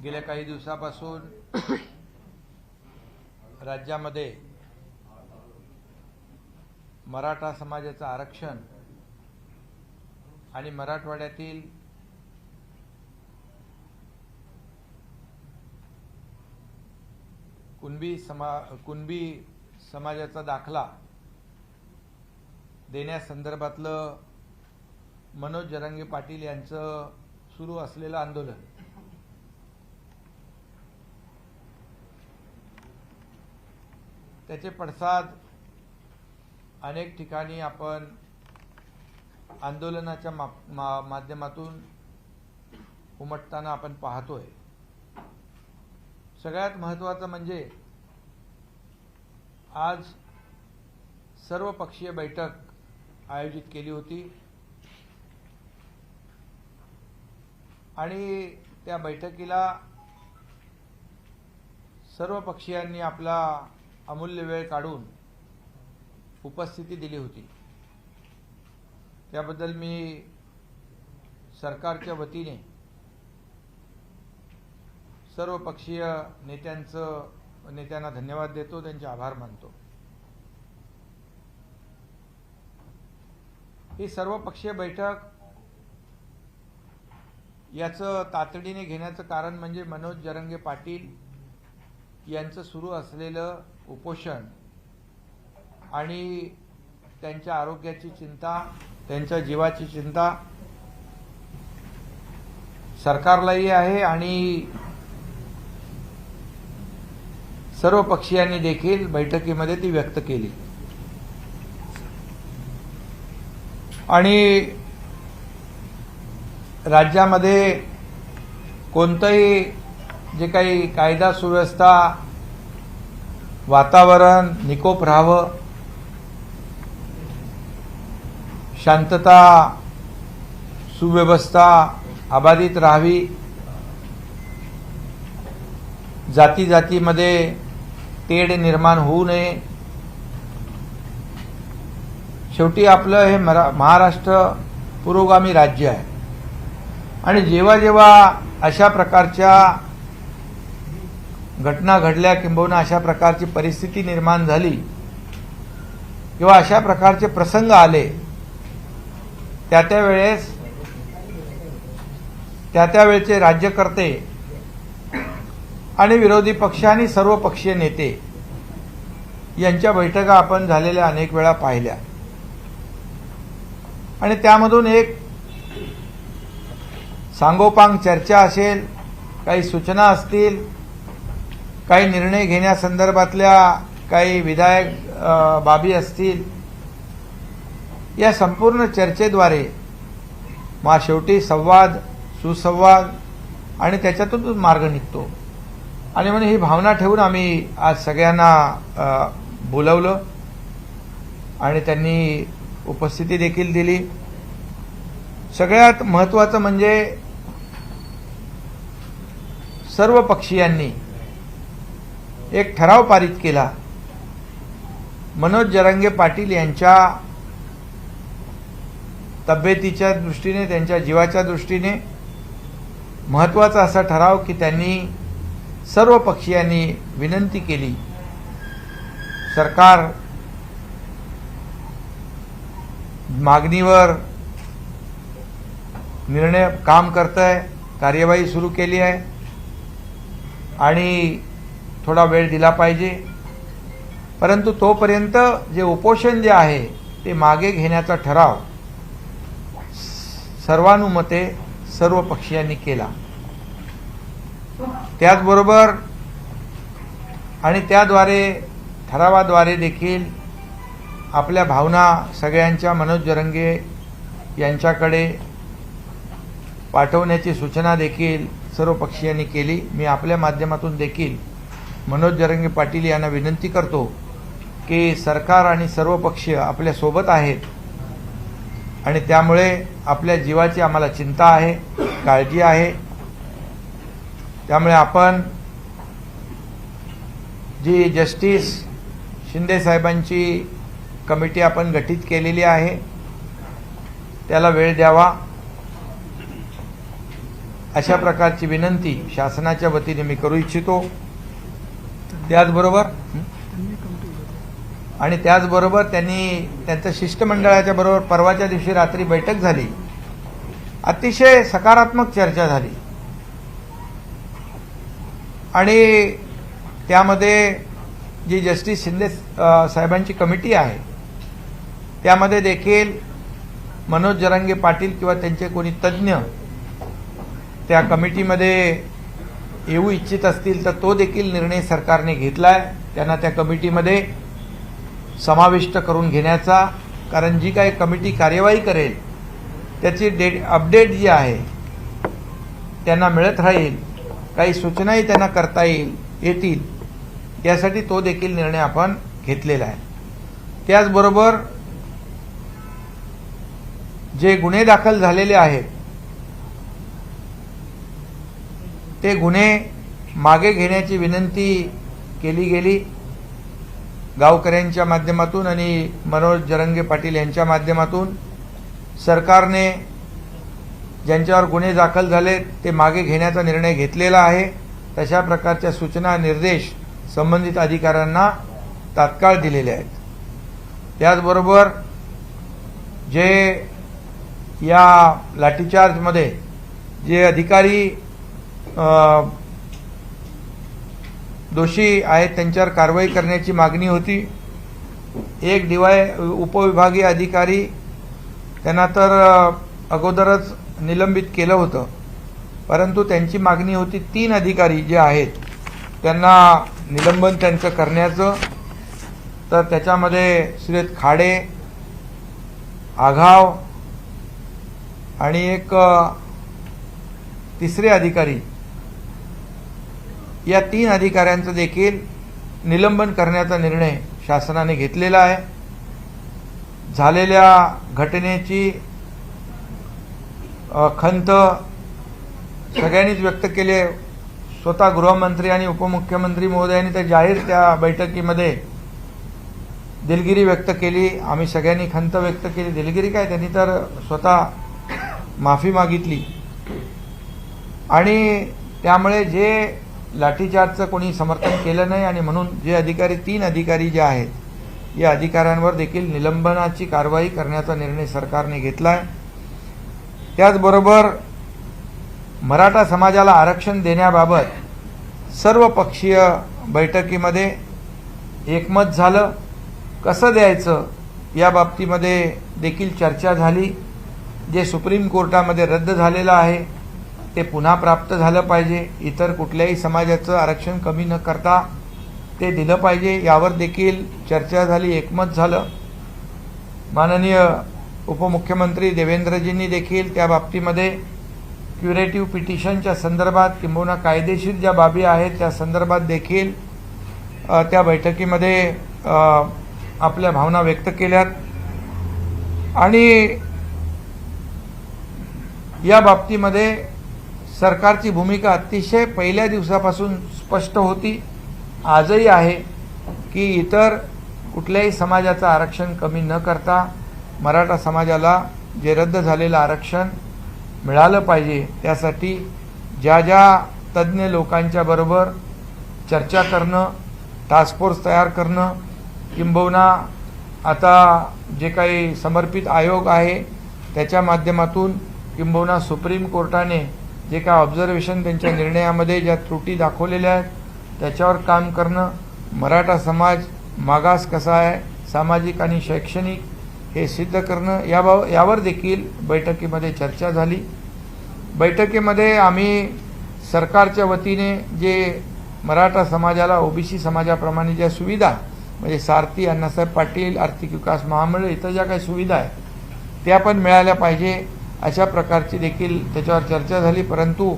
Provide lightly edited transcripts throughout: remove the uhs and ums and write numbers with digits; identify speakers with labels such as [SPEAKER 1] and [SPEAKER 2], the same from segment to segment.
[SPEAKER 1] गेल्या काही दिवसापासून राज्यामध्ये मराठा समाजाचं आरक्षण आणि मराठवाड्यातील कुणबी समाजाचा दाखला देण्यासंदर्भातलं मनोज जरांगे पाटील यांचं सुरू असलेलं आंदोलन त्याचे पडसाद अनेक ठिकाणी आपण आंदोलनाच्या माध्यमातून उमटताना आपण पाहतोय। सगळ्यात महत्त्वाचं म्हणजे आज सर्वपक्षीय बैठक आयोजित केली होती आणि त्या बैठकीला सर्व पक्षीयांनी आपला अमूल्य वेळ काढून उपस्थिती दिली होती। त्याबद्दल मी सरकारच्या वतीने सर्व पक्षीय नेत्यांना धन्यवाद देतो, त्यांचे आभार मानतो। ही सर्वपक्षीय बैठक याचं तातडीने घेण्याचं कारण म्हणजे मनोज जरांगे पाटील यांचं सुरू असलेलं उपोषण आणि त्यांच्या आरोग्याची चिंता, त्यांच्या जीवाची चिंता सरकारलाही आहे आणि सर्व पक्षीयांनी देखील बैठकीमध्ये ती व्यक्त केली। आणि राज्यामध्ये कोणतंही जे काही कायदा सुव्यवस्था वातावरण निकोप राहावं, शांतता सुव्यवस्था अबाधित राहावी, जाती जातीमध्ये तेढ निर्माण होऊ नये। शेवटी आपलं हे महाराष्ट्र पुरोगामी राज्य आहे आणि जेव्हा जेव्हा अशा प्रकारच्या घटना घडल्या किंबहुना अशा प्रकारची परिस्थिती निर्माण झाली किंवा अशा प्रकारचे प्रसंग आले त्यावेळेचे राज्यकर्ते आणि विरोधी पक्ष आणि सर्व पक्षीय नेते यांच्या बैठका आपण झालेल्या अनेक वेळा पाहिल्या आणि त्यामधून एक सांगोपांग चर्चा असेल, काही सूचना असतील, काही निर्णय घेण्यासंदर्भातल्या काही विधायक बाबी असतील, या संपूर्ण चर्चेद्वारे मग शेवटी संवाद, सुसंवाद आणि त्याच्यातून मार्ग निघतो। आणि म्हणून ही भावना ठेवून आम्ही आज सगळ्यांना बोलवलं आणि त्यांनी उपस्थिती देखील दिली। सगळ्यात महत्त्वाचं म्हणजे सर्व पक्षीयांनी एक ठराव पारित केला, मनोज जरांगे पाटील यांच्या तब्येतीच्या दृष्टीने, त्यांच्या जीवाच्या दृष्टीने महत्त्वाचा असा ठराव की त्यांनी सर्व पक्षीयांनी विनंती केली, सरकार मागणीवर निर्णय काम करतंय, कार्यवाही सुरू केली आहे आणि थोडा वेळ दिला पाहिजे, परंतु तोपर्यंत जे उपोषण जे आहे ते मागे घेण्याचा ठराव सर्वानुमते सर्व पक्षीयांनी केला। त्याचबरोबर आणि त्याद्वारे ठरावाद्वारे देखील आपल्या भावना सगळ्यांच्या मनोज जरांगे यांच्याकडे पाठवण्याची सूचना देखील सर्व पक्षीयांनी केली। मी आपल्या माध्यमातून देखील मनोज जरांगे पाटील यांना विनंती करतो की सरकार आणि सर्व पक्षीय आपल्या सोबत आहेत आणि त्यामुळे आपल्या जीवाची आम्हाला चिंता आहे, काळजी आहे। त्यामुळे आपण जी जस्टिस शिंदे साहेबांची कमिटी आपण गठीत केलेली आहे त्याला वेळ द्यावा। अशा प्रकारची विनंती शासनाच्या वतीने मी करू इच्छितो। त्याचबरोबर त्यांचं शिष्टमंडळाच्या बरोबर परवाच्या दिवशी रात्री बैठक झाली, अतिशय सकारात्मक चर्चा झाली आणि त्यामध्ये जी जस्टिस शिंदे साहेबांची कमिटी आहे त्यामध्ये देखील मनोज जरांगे पाटील किंवा त्यांचे कोणी तज्ज्ञ त्या कमिटीमध्ये येऊ इच्छित असतील तर तो देखील निर्णय सरकारने घेतलाय, त्यांना त्या कमिटीमध्ये समाविष्ट करून घेण्याचा। कारण जी काही कमिटी कार्यवाही करेल त्याची अपडेट जी आहे त्यांना मिळत राहील, काही सूचनाही त्यांना करता येतील, यासाठी तो देखील निर्णय आपण घेतलेला आहे। त्याचबरोबर जे गुन्हे दाखल झालेले आहेत ते गुन्हे मागे घेण्याची विनंती केली गेली गावकऱ्यांच्या माध्यमातून आणि मनोज जरांगे पाटील यांच्या माध्यमातून। सरकारने ज्यांच्यावर गुन्हे दाखल झाले ते मागे घेण्याचा निर्णय घेतलेला आहे। तशा प्रकारच्या सूचना निर्देश संबंधित अधिकाऱ्यांना तात्काळ दिलेले आहेत। त्याचबरोबर जे या लाठीचार्जमध्ये जे अधिकारी दोषी आहेत त्यांच्यावर कारवाई करण्याची मागणी होती। एक उपविभागीय अधिकारी त्यांना तर अगोदरच निलंबित केलं होतं, परंतु त्यांची मागणी होती 3 अधिकारी जे आहेत त्यांना निलंबन त्यांचं करण्याचं। तर त्याच्यामध्ये श्रीयुत खाडे, आघाव आणि एक तिसरे अधिकारी, या 3 अधिकाऱ्यांचं देखील निलंबन करण्याचा निर्णय शासनाने घेतलेला आहे। झालेल्या घटनेची खंत सगळ्यांनीच व्यक्त केली आहे। स्वतः गृहमंत्री आणि उपमुख्यमंत्री महोदयांनी तर जाहीर त्या बैठकीमध्ये दिलगिरी व्यक्त केली। आम्ही सगळ्यांनी खंत व्यक्त केली। दिलगिरी काय, त्यांनी तर स्वतः माफी मागितली आणि त्यामुळे जे लाठीचार्जचं कोणी समर्थन केलं नाही आणि म्हणून जे अधिकारी 3 अधिकारी जे आहेत या अधिकाऱ्यांवर देखील निलंबनाची कारवाई करण्याचा निर्णय सरकारने घेतला आहे। त्याचबरोबर मराठा समाजाला आरक्षण देण्याबाबत सर्वपक्षीय बैठकीमध्ये एकमत झालं। कसं द्यायचं या बाबतीमध्ये देखील चर्चा झाली। जे सुप्रीम कोर्टामध्ये रद्द झालेलं आहे ते पुन्हा प्राप्त झालं पाहिजे। इतर कुठल्याही समाजाचं आरक्षण कमी न करता ते दिलं पाहिजे, यावर देखील चर्चा झाली, एकमत झालं। माननीय उपमुख्यमंत्री देवेंद्रजींनी देखील त्या बाबतीमध्ये क्युरेटिव्ह पिटिशनच्या संदर्भात किंबहुना कायदेशीर ज्या बाबी आहेत त्या संदर्भात देखील त्या बैठकीमध्ये आपल्या भावना व्यक्त केल्यात आणि या बाबतीमध्ये सरकारची भूमिका अतिशय पहिल्या दिवसापासून स्पष्ट होती, आजही आहे, की इतर कुठल्याही समाजाचं आरक्षण कमी न करता मराठा समाजाला जे रद्द झालेलं आरक्षण मिळालं पाहिजे, त्यासाठी ज्या ज्या तज्ज्ञ लोकांच्या बरोबर चर्चा करणं, टास्क फोर्स तयार करणं, किंबहुना आता जे काही समर्पित आयोग आहे त्याच्या माध्यमातून किंबहुना सुप्रीम कोर्टाने जे काय ऑब्झर्वेशन त्यांच्या निर्णयामध्ये ज्या त्रुटी दाखवलेल्या आहेत त्याच्यावर काम करणं, मराठा समाज मागास कसा आहे सामाजिक आणि शैक्षणिक हे सिद्ध करणं, यावर देखील बैठकीमध्ये चर्चा झाली। बैठकीमध्ये आम्ही सरकारच्या वतीने जे मराठा समाजाला ओबीसी समाजाप्रमाणे ज्या सुविधा म्हणजे सारथी, अण्णासाहेब पाटील, आर्थिक विकास महामंडळ इतर ज्या काही सुविधा आहेत त्या पण मिळाल्या पाहिजे अशा प्रकारची देखील त्याच्यावर चर्चा झाली। परंतु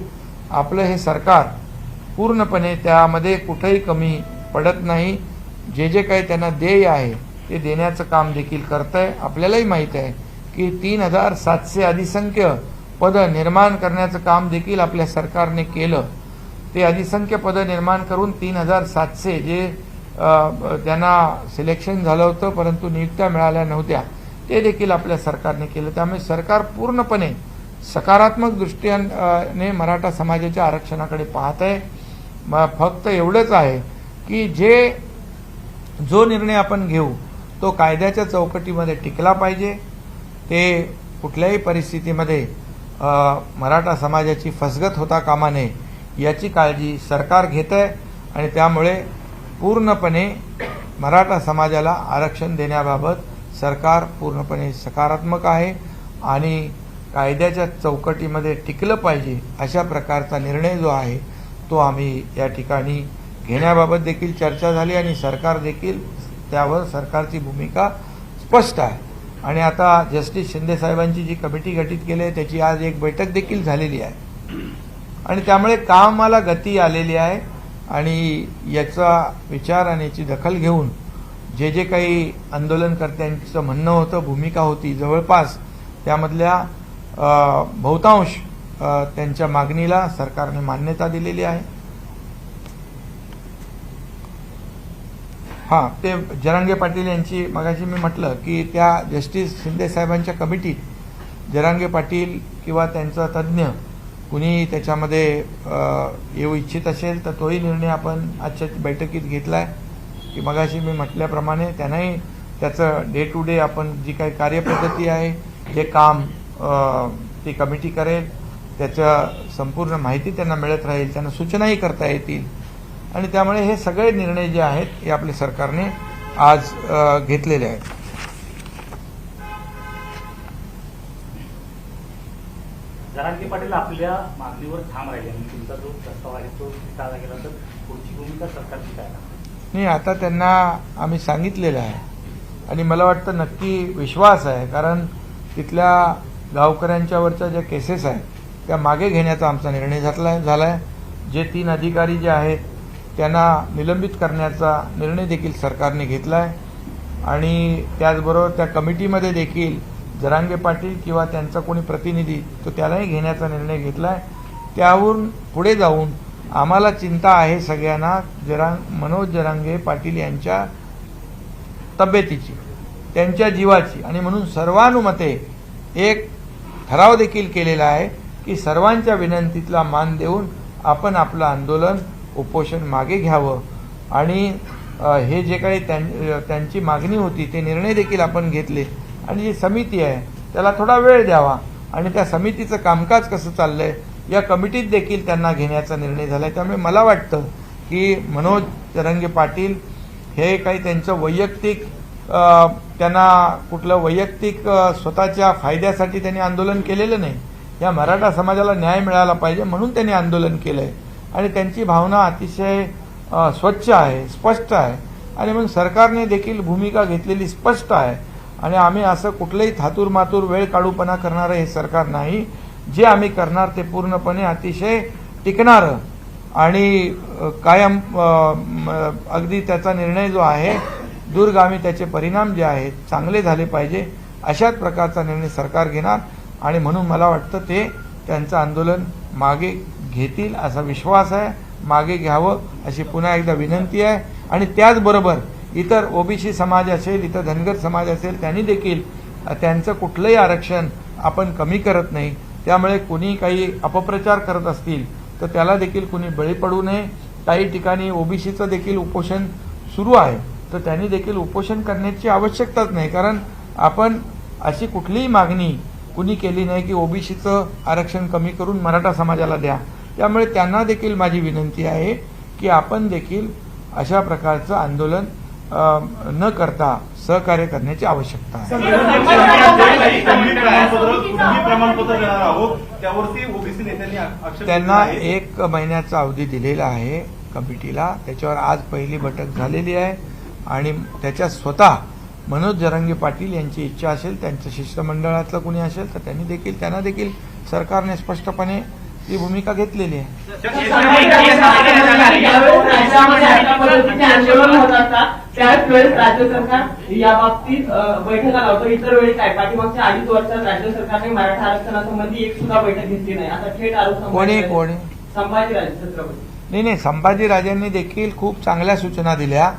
[SPEAKER 1] आपलं हे सरकार पूर्णपणे त्यामध्ये कुठेही कमी पडत नाही। जे जे काही त्यांना देय आहे ते देण्याचं काम देखील करत आहे। आपल्यालाही माहीत आहे की 3700 अधिसंख्य पद निर्माण करण्याचं काम देखील आपल्या सरकारने केलं। ते अधिसंख्य पद निर्माण करून 3700 जे त्यांना सिलेक्शन झालं होतं परंतु नियुक्त्या मिळाल्या नव्हत्या ते देखील आपल्या सरकारने केलं। त्यामुळे सरकार पूर्णपणे सकारात्मक दृष्टीने मराठा समाजाच्या आरक्षणाकडे पाहत आहे. फक्त एवढंच आहे की जो निर्णय आपण घेऊ तो कायद्याच्या चौकटीमध्ये टिकला पाहिजे. ते कुठल्याही परिस्थितीमध्ये मराठा समाजाची फसगत होता कामा नये याची काळजी सरकार घेत आहे आणि त्यामुळे पूर्णपणे मराठा समाजाला आरक्षण देण्याबाबत सरकार पूर्णपणे सकारात्मक आहे आणि कायद्याच्या चौकटीमध्ये टिकलं पाहिजे अशा प्रकारचा निर्णय जो आहे तो आम्ही या ठिकाणी घेण्याबाबत देखील चर्चा झाली आणि सरकार देखील त्यावर सरकारची भूमिका स्पष्ट आहे. आणि आता जस्टिस शिंदे साहेबांची जी कमिटी गठीत केली आहे त्याची आज एक बैठक देखील झालेली आहे आणि त्यामुळे कामाला गती आलेली आहे आणि याचा विचार आणि याची दखल घेऊन जे काही आंदोलनकर्त्यांचं म्हणणं होतं, भूमिका होती, जवळपास त्यामधल्या बहुतांश त्यांच्या मागणीला सरकारने मान्यता दिलेली आहे. हां, ते जरांगे पाटील यांची मगाशी मी म्हटलं की त्या जस्टिस शिंदे साहेबांच्या कमिटीत जरांगे पाटील किंवा त्यांचा तज्ज्ञ कुणी त्याच्यामध्ये येऊ इच्छित असेल तर तोही निर्णय आपण आजच्या बैठकीत घेतला आहे की मगाशी मी म्हटल्याप्रमाणे त्यांनाही त्याचं डे टू डे आपण जी काही कार्यपद्धती आहे हे काम ती कमिटी करेल, त्याच्या संपूर्ण माहिती त्यांना मिळत राहील, त्यांना सूचनाही करता येतील आणि त्यामुळे हे सगळे निर्णय जे आहेत हे आपल्या सरकारने आज घेतलेले आहेत.
[SPEAKER 2] जरांगे पाटील आपल्या मागणीवर ठाम राहिले आणि तुमचा जो प्रस्ताव आहे तो स्वीकारला गेला तर पुढची भूमिका सरकारची काय
[SPEAKER 1] नाही, आता त्यांना आम्ही सांगितलेलं आहे आणि मला वाटतं नक्की विश्वास आहे कारण तिथल्या गावकऱ्यांच्यावरच्या ज्या केसेस आहेत त्या मागे घेण्याचा आमचा निर्णय झाला आहे. जे 3 अधिकारी जे आहेत त्यांना निलंबित करण्याचा निर्णय देखील सरकारने घेतला आहे आणि त्याचबरोबर त्या कमिटीमध्ये देखील जरांगे पाटील किंवा त्यांचा कोणी प्रतिनिधी तो त्यालाही घेण्याचा निर्णय घेतला आहे. त्यावरून पुढे जाऊन आम्हाला चिंता आहे सगळ्यांना मनोज जरांगे पाटील यांच्या तब्येतीची, त्यांच्या जीवाची आणि म्हणून सर्वानुमते एक ठराव देखील केलेला आहे की सर्वांच्या विनंतीला मान देऊन आपण आपलं आंदोलन उपोषण मागे घ्यावं आणि हे जे काही त्यांची मागणी होती ते निर्णय देखील आपण घेतले आणि जी समिती आहे त्याला थोडा वेळ द्यावा आणि त्या समितीचं कामकाज कसं चाललंय या कमिटीत देखील त्यांना घेण्याचा निर्णय झाला आहे. त्यामुळे मला वाटतं की मनोज जरांगे पाटील हे काही त्यांचं वैयक्तिक त्यांना कुठलं वैयक्तिक स्वतःच्या फायद्यासाठी त्यांनी आंदोलन केलेलं नाही. या मराठा समाजाला न्याय मिळाला पाहिजे म्हणून त्यांनी आंदोलन केलं आहे आणि त्यांची भावना अतिशय स्वच्छ आहे, स्पष्ट आहे आणि मग सरकारने देखील भूमिका घेतलेली स्पष्ट आहे आणि आम्ही असं कुठलंही थातूरमातूर वेळ काढूपणा करणारं हे सरकार नाही. जे आम्ही करणार ते पूर्णपणे अतिशय टिकणारं आणि कायम अगदी त्याचा निर्णय जो आहे दूरगामी त्याचे परिणाम जे आहेत चांगले झाले पाहिजे अशाच प्रकारचा निर्णय सरकार घेणार आणि म्हणून मला वाटतं ते त्यांचं आंदोलन मागे घेतील असा विश्वास आहे. मागे घ्यावं अशी पुन्हा एकदा विनंती आहे आणि त्याचबरोबर इतर ओबीसी समाज असेल, इतर धनगर समाज असेल त्यांनी देखील त्यांचं कुठलंही आरक्षण आपण कमी करत नाही. त्यामुळे कुणी काही अपप्रचार करत असतील तर त्याला देखील कुणी बळी पडू नये. काही ठिकाणी ओबीसीचं देखील उपोषण सुरू आहे तर त्यांनी देखील उपोषण करण्याची आवश्यकताच नाही कारण आपण अशी कुठलीही मागणी कुणी केली नाही की ओबीसीचं आरक्षण कमी करून मराठा समाजाला द्या. त्यामुळे त्यांना देखील माझी विनंती आहे की आपण देखील अशा प्रकारचं आंदोलन न करता सहकार्य करण्याची आवश्यकता आहे. त्यांना 1 महिन्याचा अवधी दिलेला आहे कमिटीला. त्याच्यावर आज पहिली बैठक झालेली आहे आणि त्याच्या स्वतः मनोज जरांगे पाटील यांची इच्छा असेल, त्यांच्या शिष्टमंडळातलं कुणी असेल तर त्यांना देखील सरकारने स्पष्टपणे ती भूमिका घेतलेली आहे.
[SPEAKER 3] त्यावेळेस राज्य सरकार या बाबतीत बैठका लावतं. इतर वेळी काय पाठीमागच्या 2.5 वर्षात राज्य सरकारने मराठा आरक्षणासंबंधी एक सुद्धा बैठक घेतली नाही. आता थेट आरोप
[SPEAKER 1] कोणी
[SPEAKER 3] संभाजीराजे छत्रपती
[SPEAKER 1] नाही संभाजीराजांनी देखील खूप चांगल्या सूचना दिल्या.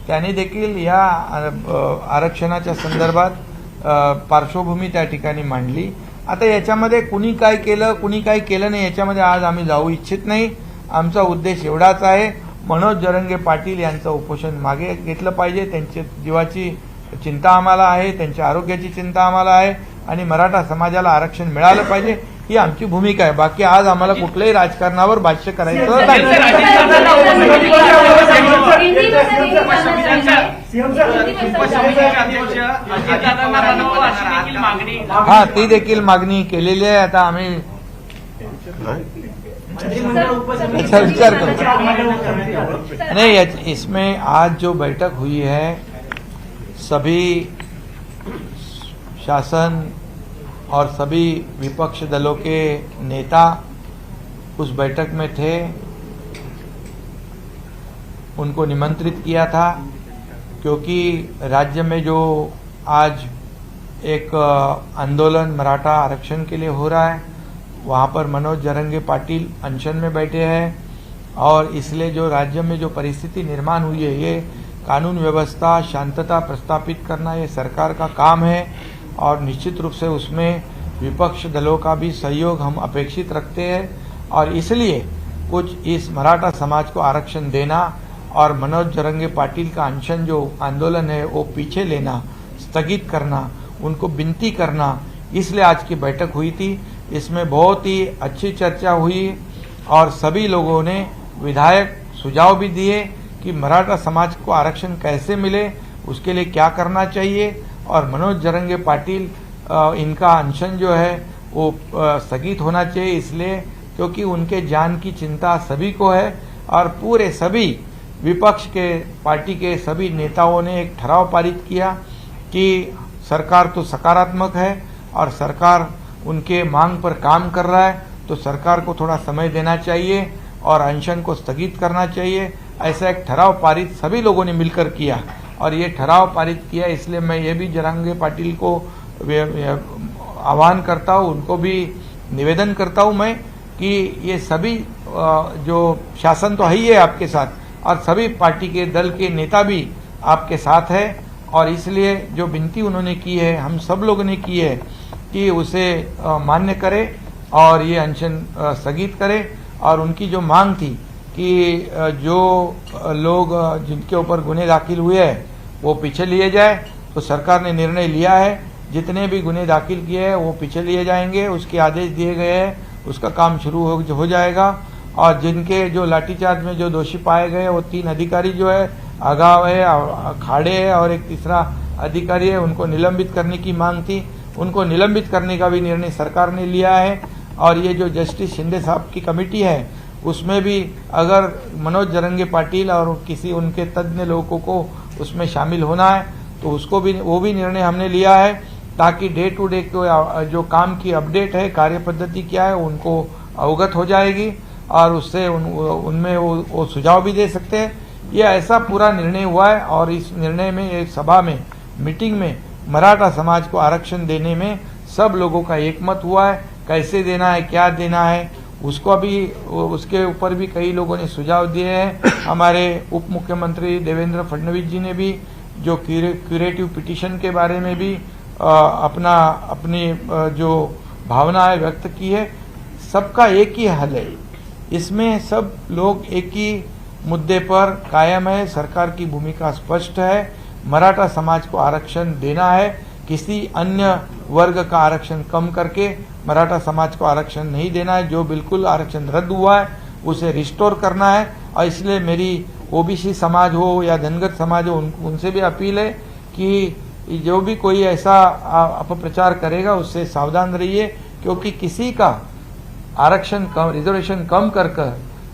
[SPEAKER 1] त्यांनी देखील या आरक्षणाच्या संदर्भात पार्श्वभूमी त्या ठिकाणी मांडली आता याच्यामध्ये कुणी काय केलं नाही याच्यामध्ये आज आम्ही जाऊ इच्छित नाही. आमचा उद्देश एवढाच आहे, मनोज जरंगे पाटील यांचं उपोषण मागे घेतलं पाहिजे. त्यांच्या जीवाची चिंता आम्हाला आहे, त्यांच्या आरोग्याची चिंता आम्हाला आहे आणि मराठा समाजाला आरक्षण मिळालं पाहिजे ही आमची भूमिका आहे. बाकी आज आम्हाला कुठल्याही राजकारणावर भाष्य करायचं नाही. हा, ती देखील मागणी केलेली आहे. आता आम्ही अच्छा विचार करो. नहीं, इसमें आज जो बैठक हुई है सभी शासन और सभी विपक्ष दलों के नेता उस बैठक में थे. उनको निमंत्रित किया था क्योंकि राज्य में जो आज एक आंदोलन मराठा आरक्षण के लिए हो रहा है वहाँ पर मनोज जरंगे पाटिल अनशन में बैठे हैं और इसलिए जो राज्य में जो परिस्थिति निर्माण हुई है ये कानून व्यवस्था शांतता प्रस्थापित करना ये सरकार का काम है और निश्चित रूप से उसमें विपक्ष दलों का भी सहयोग हम अपेक्षित रखते हैं और इसलिए कुछ इस मराठा समाज को आरक्षण देना और मनोज जरंगे पाटिल का अनशन जो आंदोलन है वो पीछे लेना, स्थगित करना, उनको विनती करना, इसलिए आज की बैठक हुई थी. इसमें बहुत ही अच्छी चर्चा हुई और सभी लोगों ने विधायक सुझाव भी दिए कि मराठा समाज को आरक्षण कैसे मिले, उसके लिए क्या करना चाहिए और मनोज जरंगे पाटिल इनका अनशन जो है वो स्थगित होना चाहिए इसलिए क्योंकि उनके जान की चिंता सभी को है. और पूरे सभी विपक्ष के पार्टी के सभी नेताओं ने एक ठराव पारित किया कि सरकार तो सकारात्मक है और सरकार उनके मांग पर काम कर रहा है तो सरकार को थोड़ा समय देना चाहिए और अनशन को स्थगित करना चाहिए. ऐसा एक ठराव पारित सभी लोगों ने मिलकर किया और ये ठराव पारित किया. इसलिए मैं ये भी जरंगे पाटिल को आह्वान करता हूँ, उनको भी निवेदन करता हूँ मैं कि ये सभी जो शासन तो है ही है आपके साथ और सभी पार्टी के दल के नेता भी आपके साथ है और इसलिए जो विनती उन्होंने की है हम सब लोगों ने की है कि उसे मान्य करे और ये अनशन स्थगित करे. और उनकी जो मांग थी कि जो लोग जिनके ऊपर गुने दाखिल हुए हैं वो पीछे लिए जाए तो सरकार ने निर्णय लिया है जितने भी गुने दाखिल किए हैं वो पीछे लिए जाएंगे. उसके आदेश दिए गए हैं, उसका काम शुरू हो जाएगा और जिनके जो लाठीचार्ज में जो दोषी पाए गए वो 3 अधिकारी जो है आगाव है, खाड़े है और एक तीसरा अधिकारी है, उनको निलंबित करने की मांग थी. उनको निलंबित करने का भी निर्णय सरकार ने लिया है. और ये जो जस्टिस शिंदे साहब की कमेटी है उसमें भी अगर मनोज जरंगे पाटिल और किसी उनके तज्ञ लोगों को उसमें शामिल होना है तो उसको भी वो भी निर्णय हमने लिया है ताकि डे टू डे जो काम की अपडेट है, कार्य पद्धति क्या है उनको अवगत हो जाएगी और उससे उनमें वो सुझाव भी दे सकते हैं. ये ऐसा पूरा निर्णय हुआ है और इस निर्णय में एक सभा में मीटिंग में मराठा समाज को आरक्षण देने में सब लोगों का एकमत हुआ है. कैसे देना है, क्या देना है, उसको भी उसके ऊपर भी कई लोगों ने सुझाव दिए हैं. हमारे उप मुख्यमंत्री देवेंद्र फडणवीस जी ने भी जो क्यूरेटिव पिटीशन के बारे में भी अपनी जो भावना है व्यक्त की है. सबका एक ही हल है, इसमें सब लोग एक ही मुद्दे पर कायम है. सरकार की भूमिका स्पष्ट है, मराठा समाज को आरक्षण देना है. किसी अन्य वर्ग का आरक्षण कम करके मराठा समाज को आरक्षण नहीं देना है. जो बिल्कुल आरक्षण रद्द हुआ है उसे रिस्टोर करना है. और इसलिए मेरी ओबीसी समाज हो या धनगर समाज हो उनसे भी अपील है कि जो भी कोई ऐसा अपप्रचार करेगा उससे सावधान रहिए क्योंकि किसी का आरक्षण कम, रिजर्वेशन कम कर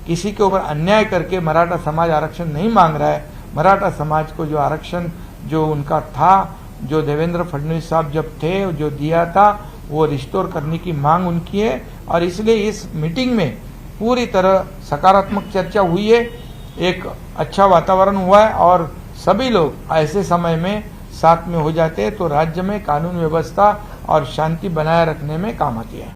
[SPEAKER 1] किसी के ऊपर अन्याय करके मराठा समाज आरक्षण नहीं मांग रहा है. मराठा समाज को जो आरक्षण जो उनका था, जो देवेंद्र फडणवीस साहब जब थे जो दिया था वो रिस्टोर करने की मांग उनकी है. और इसलिए इस मीटिंग में पूरी तरह सकारात्मक चर्चा हुई है, एक अच्छा वातावरण हुआ है और सभी लोग ऐसे समय में साथ में हो जाते हैं तो राज्य में कानून व्यवस्था और शांति बनाए रखने में काम आती है.